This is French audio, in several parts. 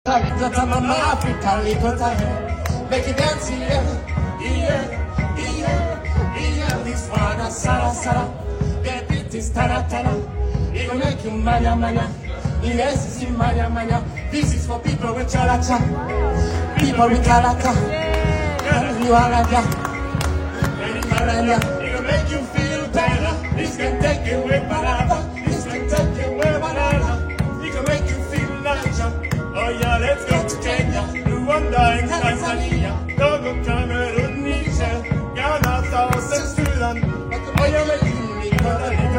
Mama Africa, little time. Make it dance, This one, sara. Get it, is tara. It will make you manya. Yes, it's manya. This is for people with chalacha. People with chalacha. You are like that. It will make you feel better. This can take you away, banana. This can take you away, banana. It can make you feel natural. Oh yeah, let's go to Kenya, Rwanda and Tanzania, Togo, Cameroon, Niger, Ghana, South Sudan. Oh yeah, let's go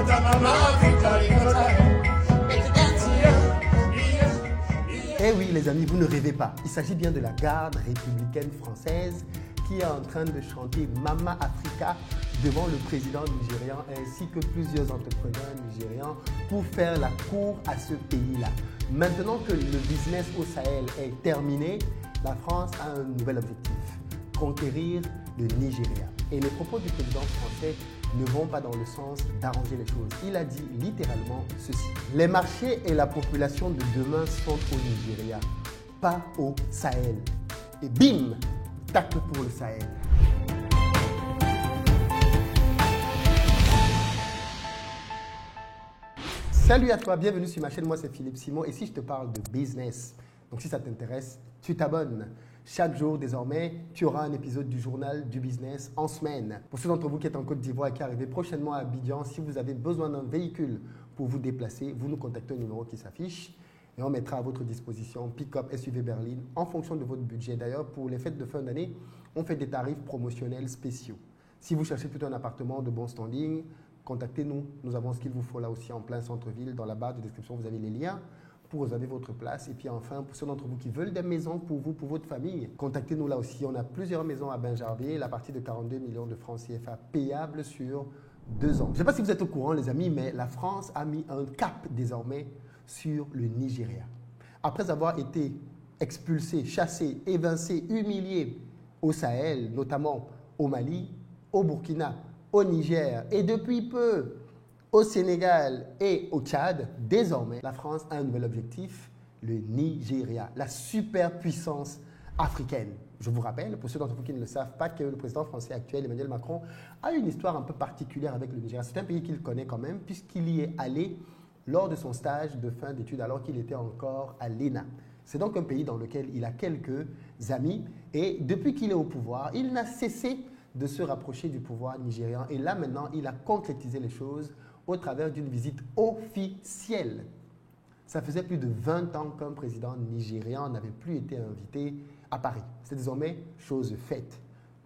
to Mama Africa, Eh oui les amis, vous ne rêvez pas. Il s'agit bien de la garde républicaine française qui est en train de chanter Mama Africa devant le président nigérian ainsi que plusieurs entrepreneurs nigérians pour faire la cour à ce pays-là. Maintenant que le business au Sahel est terminé, la France a un nouvel objectif, conquérir le Nigeria. Et les propos du président français ne vont pas dans le sens d'arranger les choses. Il a dit littéralement ceci: les marchés et la population de demain sont au Nigeria, pas au Sahel. Et bim, tacle pour le Sahel. Salut à toi, bienvenue sur ma chaîne, moi c'est Philippe Simon et si je te parle de business, donc si ça t'intéresse, tu t'abonnes. Chaque jour désormais, tu auras un épisode du journal du business en semaine. Pour ceux d'entre vous qui êtes en Côte d'Ivoire et qui arrivez prochainement à Abidjan, si vous avez besoin d'un véhicule pour vous déplacer, vous nous contactez au numéro qui s'affiche et on mettra à votre disposition pick-up SUV berline en fonction de votre budget. D'ailleurs, pour les fêtes de fin d'année, on fait des tarifs promotionnels spéciaux. Si vous cherchez plutôt un appartement de bon standing, contactez-nous. Nous avons ce qu'il vous faut là aussi en plein centre-ville. Dans la barre de description, vous avez les liens pour réserver votre place. Et puis enfin, pour ceux d'entre vous qui veulent des maisons pour vous, pour votre famille, contactez-nous là aussi. On a plusieurs maisons à Benjarvier, la partie de 42 millions de francs CFA payable sur 2 ans. Je ne sais pas si vous êtes au courant les amis, mais la France a mis un cap désormais sur le Nigeria. Après avoir été expulsé, chassé, évincé, humilié au Sahel, notamment au Mali, au Burkina, au Niger et depuis peu au Sénégal et au Tchad, désormais, la France a un nouvel objectif, le Nigeria, la superpuissance africaine. Je vous rappelle, pour ceux d'entre vous qui ne le savent pas, que le président français actuel, Emmanuel Macron, a une histoire un peu particulière avec le Nigeria. C'est un pays qu'il connaît quand même, puisqu'il y est allé lors de son stage de fin d'études, alors qu'il était encore à l'ENA. C'est donc un pays dans lequel il a quelques amis, et depuis qu'il est au pouvoir, il n'a cessé de se rapprocher du pouvoir nigérian. Et là, maintenant, il a concrétisé les choses au travers d'une visite officielle. Ça faisait plus de 20 ans qu'un président nigérian n'avait plus été invité à Paris. C'est désormais chose faite.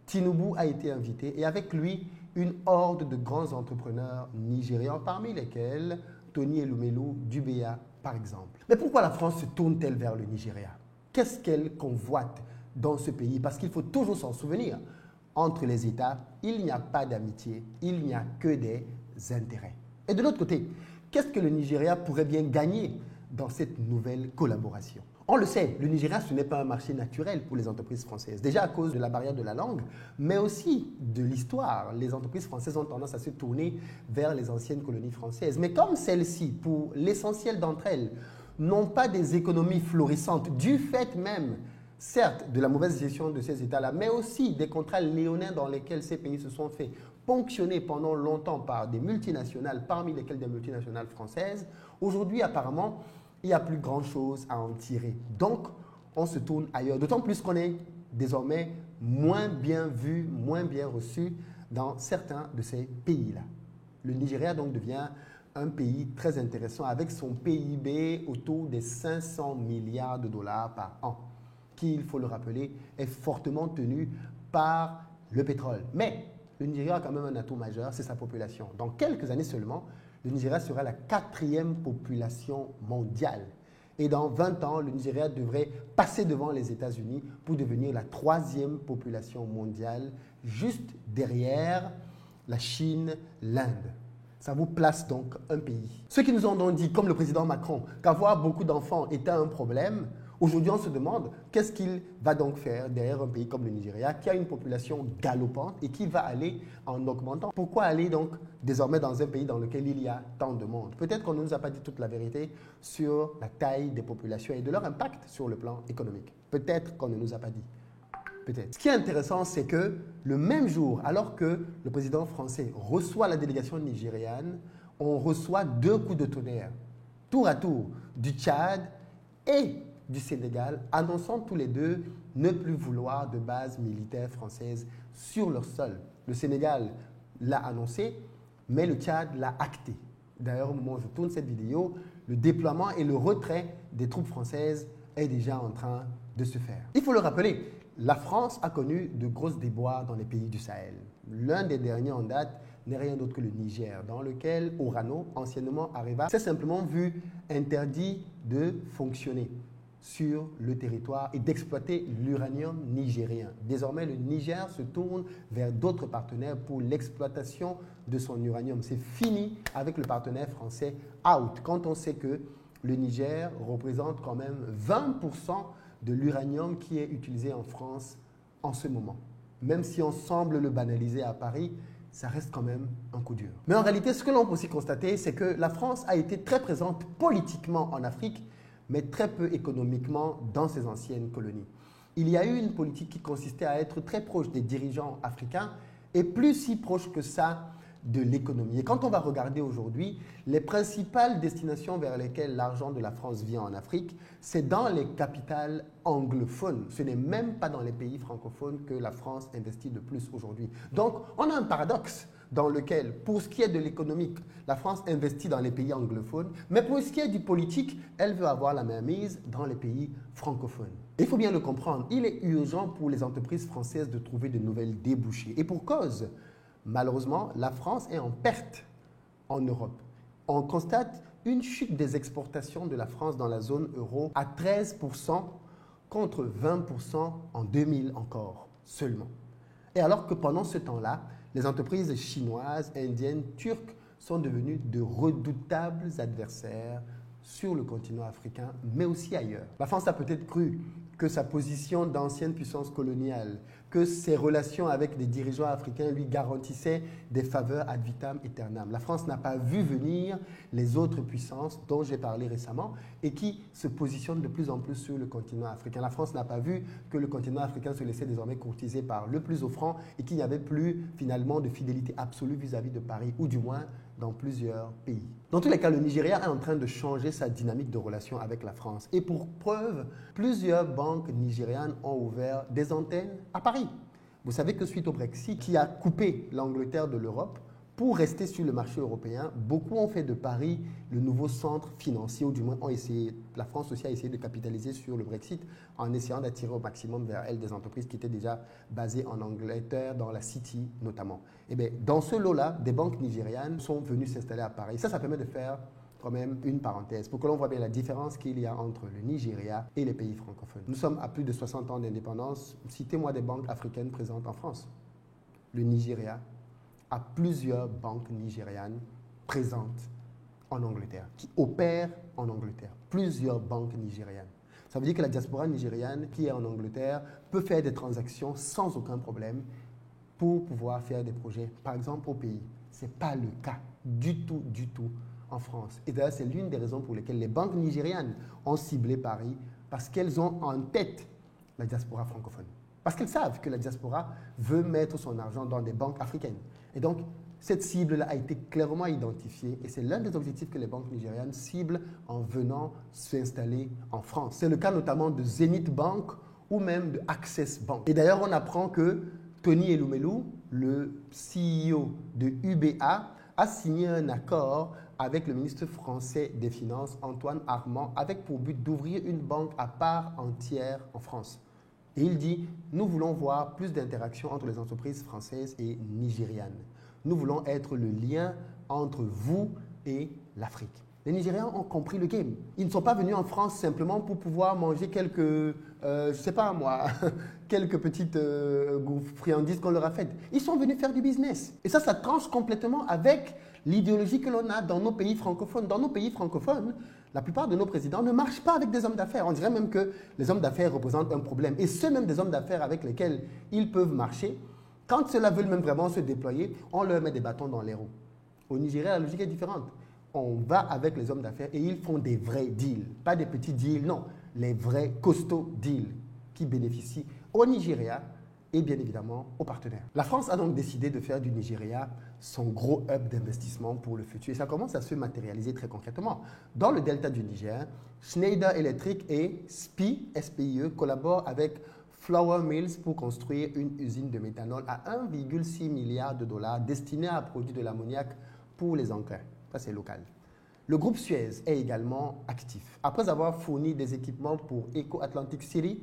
Tinubu a été invité et avec lui, une horde de grands entrepreneurs nigérians, parmi lesquels Tony Elumelu d'UBA, par exemple. Mais pourquoi la France se tourne-t-elle vers le Nigeria? Qu'est-ce qu'elle convoite dans ce pays? Parce qu'il faut toujours s'en souvenir. Entre les États, il n'y a pas d'amitié, il n'y a que des intérêts. Et de l'autre côté, qu'est-ce que le Nigeria pourrait bien gagner dans cette nouvelle collaboration? On le sait, le Nigeria, ce n'est pas un marché naturel pour les entreprises françaises. Déjà à cause de la barrière de la langue, mais aussi de l'histoire. Les entreprises françaises ont tendance à se tourner vers les anciennes colonies françaises. Mais comme celles-ci, pour l'essentiel d'entre elles, n'ont pas des économies florissantes, du fait même certes, de la mauvaise gestion de ces États-là, mais aussi des contrats léonins dans lesquels ces pays se sont fait ponctionner pendant longtemps par des multinationales, parmi lesquelles des multinationales françaises. Aujourd'hui, apparemment, il n'y a plus grand-chose à en tirer. Donc, on se tourne ailleurs. D'autant plus qu'on est désormais moins bien vu, moins bien reçu dans certains de ces pays-là. Le Nigeria, donc, devient un pays très intéressant avec son PIB autour des 500 milliards de dollars par an, qui, il faut le rappeler, est fortement tenu par le pétrole. Mais le Nigeria a quand même un atout majeur, c'est sa population. Dans quelques années seulement, le Nigeria sera la 4e population mondiale. Et dans 20 ans, le Nigeria devrait passer devant les États-Unis pour devenir la 3e population mondiale, juste derrière la Chine, l'Inde. Ça vous place donc un pays. Ceux qui nous ont donc dit, comme le président Macron, qu'avoir beaucoup d'enfants était un problème, Aujourd'hui, on se demande qu'est-ce qu'il va donc faire derrière un pays comme le Nigeria qui a une population galopante et qui va aller en augmentant. Pourquoi aller donc désormais dans un pays dans lequel il y a tant de monde? Peut-être qu'on ne nous a pas dit toute la vérité sur la taille des populations et de leur impact sur le plan économique. Peut-être qu'on ne nous a pas dit. Peut-être. Ce qui est intéressant, c'est que le même jour, alors que le président français reçoit la délégation nigériane, on reçoit 2 coups de tonnerre, tour à tour, du Tchad et du Sénégal, annonçant tous les deux ne plus vouloir de base militaire française sur leur sol. Le Sénégal l'a annoncé, mais le Tchad l'a acté. D'ailleurs, au moment où je tourne cette vidéo, le déploiement et le retrait des troupes françaises est déjà en train de se faire. Il faut le rappeler, la France a connu de grosses déboires dans les pays du Sahel. L'un des derniers en date n'est rien d'autre que le Niger, dans lequel Orano, anciennement Areva, s'est simplement vu interdit de fonctionner sur le territoire et d'exploiter l'uranium nigérien. Désormais, le Niger se tourne vers d'autres partenaires pour l'exploitation de son uranium. C'est fini avec le partenaire français out, quand on sait que le Niger représente quand même 20% de l'uranium qui est utilisé en France en ce moment. Même si on semble le banaliser à Paris, ça reste quand même un coup dur. Mais en réalité, ce que l'on peut aussi constater, c'est que la France a été très présente politiquement en Afrique, mais très peu économiquement dans ses anciennes colonies. Il y a eu une politique qui consistait à être très proche des dirigeants africains et plus si proche que ça de l'économie. Et quand on va regarder aujourd'hui, les principales destinations vers lesquelles l'argent de la France vient en Afrique, c'est dans les capitales anglophones. Ce n'est même pas dans les pays francophones que la France investit de plus aujourd'hui. Donc, on a un paradoxe dans lequel, pour ce qui est de l'économique, la France investit dans les pays anglophones, mais pour ce qui est du politique, elle veut avoir la mainmise dans les pays francophones. Il faut bien le comprendre, il est urgent pour les entreprises françaises de trouver de nouvelles débouchés. Et pour cause, malheureusement, la France est en perte en Europe. On constate une chute des exportations de la France dans la zone euro à 13% contre 20% en 2000 encore seulement. Et alors que pendant ce temps-là, les entreprises chinoises, indiennes, turques sont devenues de redoutables adversaires sur le continent africain, mais aussi ailleurs. La France a peut-être cru que sa position d'ancienne puissance coloniale, que ses relations avec des dirigeants africains lui garantissaient des faveurs ad vitam aeternam. La France n'a pas vu venir les autres puissances dont j'ai parlé récemment et qui se positionnent de plus en plus sur le continent africain. La France n'a pas vu que le continent africain se laissait désormais courtiser par le plus offrant et qu'il n'y avait plus finalement de fidélité absolue vis-à-vis de Paris, ou du moins dans plusieurs pays. Dans tous les cas, le Nigeria est en train de changer sa dynamique de relation avec la France. Et pour preuve, plusieurs banques nigérianes ont ouvert des antennes à Paris. Vous savez que suite au Brexit, qui a coupé l'Angleterre de l'Europe, pour rester sur le marché européen, beaucoup ont fait de Paris le nouveau centre financier, ou du moins ont essayé, la France aussi a essayé de capitaliser sur le Brexit en essayant d'attirer au maximum vers elle des entreprises qui étaient déjà basées en Angleterre, dans la City notamment. Et bien, dans ce lot-là, des banques nigérianes sont venues s'installer à Paris. Ça permet de faire quand même une parenthèse pour que l'on voit bien la différence qu'il y a entre le Nigeria et les pays francophones. Nous sommes à plus de 60 ans d'indépendance. Citez-moi des banques africaines présentes en France. Le Nigeria a plusieurs banques nigérianes présentes en Angleterre, qui opèrent en Angleterre. Plusieurs banques nigérianes. Ça veut dire que la diaspora nigériane qui est en Angleterre peut faire des transactions sans aucun problème pour pouvoir faire des projets, par exemple au pays. Ce n'est pas le cas du tout en France. Et d'ailleurs, c'est l'une des raisons pour lesquelles les banques nigérianes ont ciblé Paris, parce qu'elles ont en tête la diaspora francophone. Parce qu'elles savent que la diaspora veut mettre son argent dans des banques africaines. Et donc, cette cible-là a été clairement identifiée et c'est l'un des objectifs que les banques nigérianes ciblent en venant s'installer en France. C'est le cas notamment de Zenith Bank ou même de Access Bank. Et d'ailleurs, on apprend que Tony Elumelu, le CEO de UBA, a signé un accord avec le ministre français des Finances, Antoine Armand, avec pour but d'ouvrir une banque à part entière en France. Et il dit, nous voulons voir plus d'interaction entre les entreprises françaises et nigérianes. Nous voulons être le lien entre vous et l'Afrique. Les Nigérians ont compris le game. Ils ne sont pas venus en France simplement pour pouvoir manger quelques, je sais pas moi, quelques petites friandises qu'on leur a faites. Ils sont venus faire du business. Et ça tranche complètement avec l'idéologie que l'on a dans nos pays francophones. Dans nos pays francophones, la plupart de nos présidents ne marchent pas avec des hommes d'affaires. On dirait même que les hommes d'affaires représentent un problème. Et ceux même des hommes d'affaires avec lesquels ils peuvent marcher, quand ceux-là veulent même vraiment se déployer, on leur met des bâtons dans les roues. Au Nigeria, la logique est différente. On va avec les hommes d'affaires et ils font des vrais deals. Pas des petits deals, non. Les vrais costauds deals qui bénéficient au Nigeria et bien évidemment aux partenaires. La France a donc décidé de faire du Nigeria son gros hub d'investissement pour le futur. Et ça commence à se matérialiser très concrètement. Dans le delta du Niger, Schneider Electric et SPIE collaborent avec Flour Mills pour construire une usine de méthanol à 1,6 milliard de dollars destinée à produire de l'ammoniac pour les engrais. Ça, c'est local. Le groupe Suez est également actif. Après avoir fourni des équipements pour Eco Atlantic City,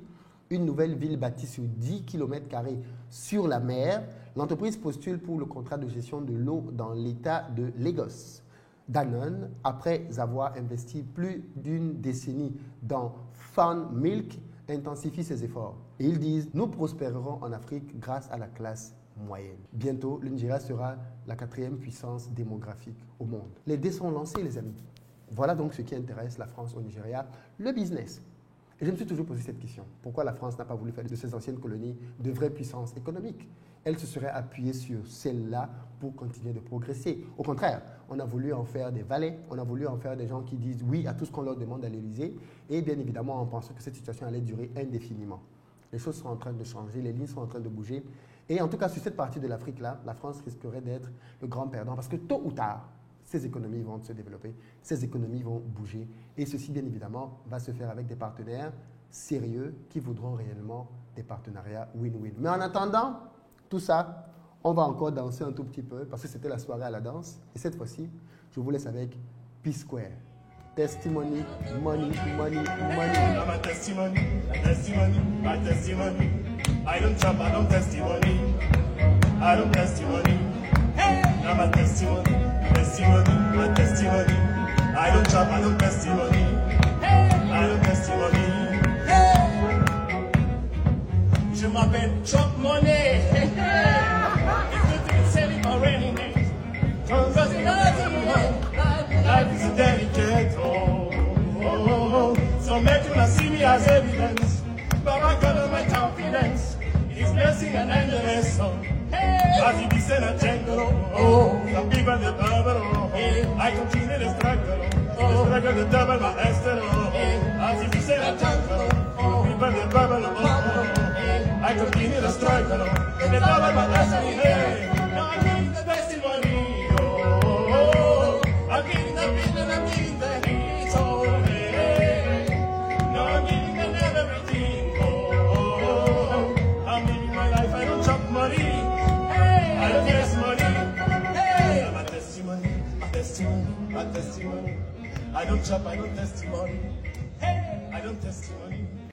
une nouvelle ville bâtie sur 10 km² sur la mer, l'entreprise postule pour le contrat de gestion de l'eau dans l'État de Lagos. Danone, après avoir investi plus d'une décennie dans Fan Milk, intensifie ses efforts. Et ils disent « Nous prospérerons en Afrique grâce à la classe moyenne. » Bientôt, le Nigeria sera la 4e puissance démographique au monde. Les dés sont lancés, les amis. Voilà donc ce qui intéresse la France au Nigeria, le business. Et je me suis toujours posé cette question. Pourquoi la France n'a pas voulu faire de ces anciennes colonies de vraies puissances économiques? Elle se serait appuyée sur celle-là pour continuer de progresser. Au contraire, on a voulu en faire des valets, on a voulu en faire des gens qui disent oui à tout ce qu'on leur demande à l'Élysée. Et bien évidemment, on pensait que cette situation allait durer indéfiniment. Les choses sont en train de changer, les lignes sont en train de bouger. Et en tout cas, sur cette partie de l'Afrique-là, la France risquerait d'être le grand perdant parce que tôt ou tard, ces économies vont se développer, ces économies vont bouger. Et ceci, bien évidemment, va se faire avec des partenaires sérieux qui voudront réellement des partenariats win-win. Mais en attendant tout ça, on va encore danser un tout petit peu parce que c'était la soirée à la danse. Et cette fois-ci, je vous laisse avec P-Square. Testimony, money, money, money. I'm a testimony, testimony, my testimony. I don't chop, I don't testimony. I don't testimony. Hey, I'm a testimony, testimony, my testimony. I don't chop, I don't testimony. Hey, I don't testimony. Hey, je m'appelle Chop Money. Hey, it's good to be selling my rainy days. Cause life is a delicate, so make you not see me as evidence. But I got my confidence. His blessing and endless song. As he descend a jungle, some people the bubble. I continue the struggle the double my Esther. As he descend a jungle, people the bubble. I continue the struggle the double my Esther. Now I'm getting the best in money. I'm getting the beat and I'm getting the heat. So now I'm getting the everything. I'm living my life. I don't chop money. I don't get money. I'm a testimony, a testimony, a testimony. I don't chop. I don't testimony. I don't testimony.